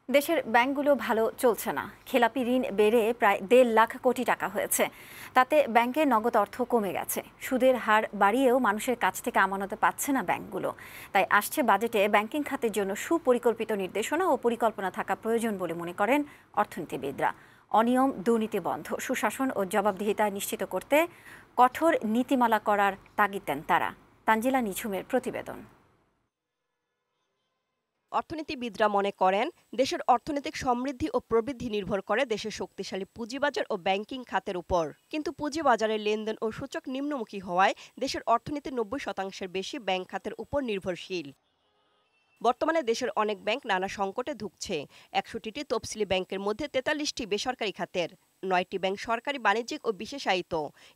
দেশের ব্যাংকগুলো ভালো চলছে না। খেলাপি ঋণ বেড়ে প্রায় ১.৫ লাখ কোটি টাকা হয়েছে। তাতে ব্যাংকের নগদ অর্থ কমে গেছে। সুদের হার বাড়িয়েও মানুষের কাছ থেকে আমানত পাচ্ছে না ব্যাংকগুলো। তাই আসছে বাজেটে ব্যাংকিং খাতের জন্য সুপরিকল্পিত নির্দেশনা ও পরিকল্পনা থাকা প্রয়োজন বলে মনে করেন অর্থনীতিবিদরা। অনিয়ম, দুর্নীতি বন্ধ, সুশাসন ও জবাবদিহিতা নিশ্চিত করতে কঠোর নীতিমালা করার তাগিদ দেন তারা। তানজিলা নিঝুমের প্রতিবেদন। অর্থনীতিবিদরা মনে করেন, দেশের অর্থনৈতিক সমৃদ্ধি ও প্রবৃদ্ধি নির্ভর করে দেশের শক্তিশালী পুঁজিবাজার ও ব্যাংকিং খাতের উপর। কিন্তু পুঁজিবাজারের লেনদেন ও সূচক নিম্নমুখী হওয়ায় দেশের অর্থনীতির ৯০% বেশি ব্যাংক খাতের উপর নির্ভরশীল। বর্তমানে দেশের অনেক ব্যাংক নানা সংকটে ধুঁকছে। ১৬০টি তফসিলি ব্যাংকের মধ্যে ৪৩টি বেসরকারি খাতের, ৯টি ব্যাংক সরকারি, বাণিজ্যিক ও বিশেষায়িত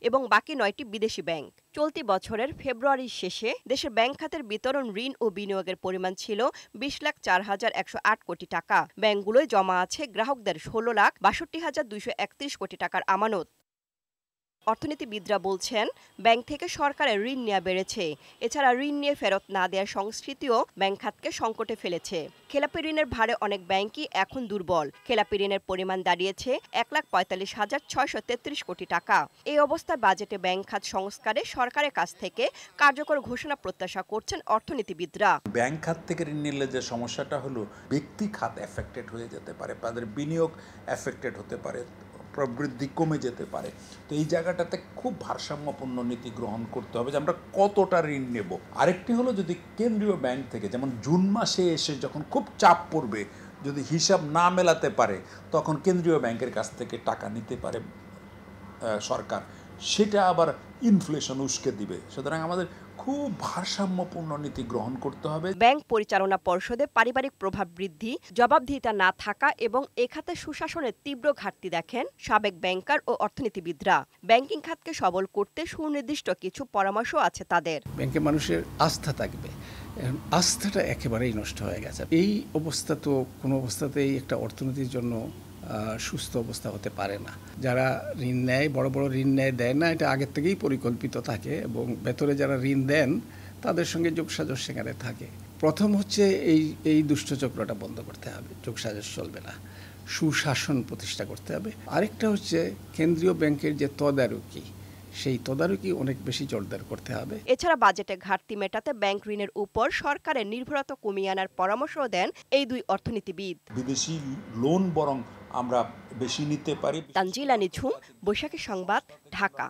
এবং বাকি ৯টি বিদেশি ব্যাংক। চলতি বছরের ফেব্রুয়ারির শেষে দেশের ব্যাংক খাতের বিতরণ ঋণ ও বিনিয়োগের পরিমাণ ছিল ২০,০৪,১০৮ কোটি টাকা। ব্যাংকগুলোয় জমা আছে গ্রাহকদের ১৬,৬২,২৩১ কোটি টাকার আমানত। অর্থনীতিবিদরা বলছেন, ব্যাংক থেকে সরকারের ঋণ নেওয়া বেড়েছে। এছাড়া ঋণ নিয়ে ফেরত না দেওয়ার সংস্কৃতিও ব্যাংক খাতকে সংকটে ফেলেছে। খেলাপি ঋণের ভারে অনেক ব্যাংকই এখন দুর্বল। খেলাপি ঋণের পরিমাণ দাঁড়িয়েছে ১,৪৫,৬৩৩ কোটি টাকা। এই অবস্থায় বাজেটে ব্যাংক খাত সংস্কারে সরকারের কাছ থেকে কার্যকর ঘোষণা প্রত্যাশা করছেন অর্থনীতিবিদরা। ব্যাংক খাত থেকে ঋণ নিলে যে সমস্যাটা হলো, ব্যক্তি খাত এফেক্টেড হয়ে যেতে পারে, তাদের বিনিয়োগ এফেক্টেড হতে পারে, প্রবৃদ্ধি কমে যেতে পারে। তো এই জায়গাটাতে খুব ভারসাম্যপূর্ণ নীতি গ্রহণ করতে হবে যে আমরা কতটা ঋণ নেব। আরেকটি হলো, যদি কেন্দ্রীয় ব্যাংক থেকে যেমন জুন মাসে এসে যখন খুব চাপ পড়বে, যদি হিসাব না মেলাতে পারে, তখন কেন্দ্রীয় ব্যাংকের কাছ থেকে টাকা নিতে পারে সরকার, সেটা আবার ইনফ্লেশন উস্কে দিবে। সুতরাং আমাদের খুব ভারসাম্যপূর্ণ নীতি গ্রহণ করতে হবে। ব্যাংক পরিচালনা পর্ষদে পারিবারিক প্রভাব বৃদ্ধি, জবাবদিহিতা না থাকা এবং এ খাতে সুশাসনের তীব্র ঘাটতি দেখেন সাবেক ব্যাংকার ও অর্থনীতিবিদরা। ব্যাংকিং খাতকে সবল করতে সুনির্দিষ্ট কিছু পরামর্শ আছে তাদের। ব্যাংকে মানুষের আস্থা থাকবে, আস্থাটা একেবারেই নষ্ট হয়ে গেছে। এই অবস্থা তো কোনো অবস্থাতেই একটা অর্থনীতির জন্য সুস্থ অবস্থা হতে পারে না। যারা ঋণ নেয়, বড় বড় ঋণ দেয় না, এটা আগের থেকেই পরিকল্পিত থাকে এবং ভেতরে যারা ঋণ দেন তাদের সঙ্গে যোগসাজশ সেখানে থাকে। প্রথম হচ্ছে এই দুষ্টচক্রটা বন্ধ করতে হবে, যোগসাজশ চলবে না, সুশাসন প্রতিষ্ঠা করতে হবে। আরেকটা হচ্ছে কেন্দ্রীয় ব্যাংকের যে তদারকি, সেই তদারকি অনেক বেশি জোরদার করতে হবে। এছাড়া বাজেটে ঘাটতি মেটাতে ব্যাংক ঋণের উপর সরকারের নির্ভরতা কমিয়ে আনার পরামর্শ দেন এই দুই অর্থনীতিবিদ। বিদেশি লোন বরং আমরা বেশি নিতে পারি। তানজিলা নিঝুম, বৈশাখী সংবাদ, ঢাকা।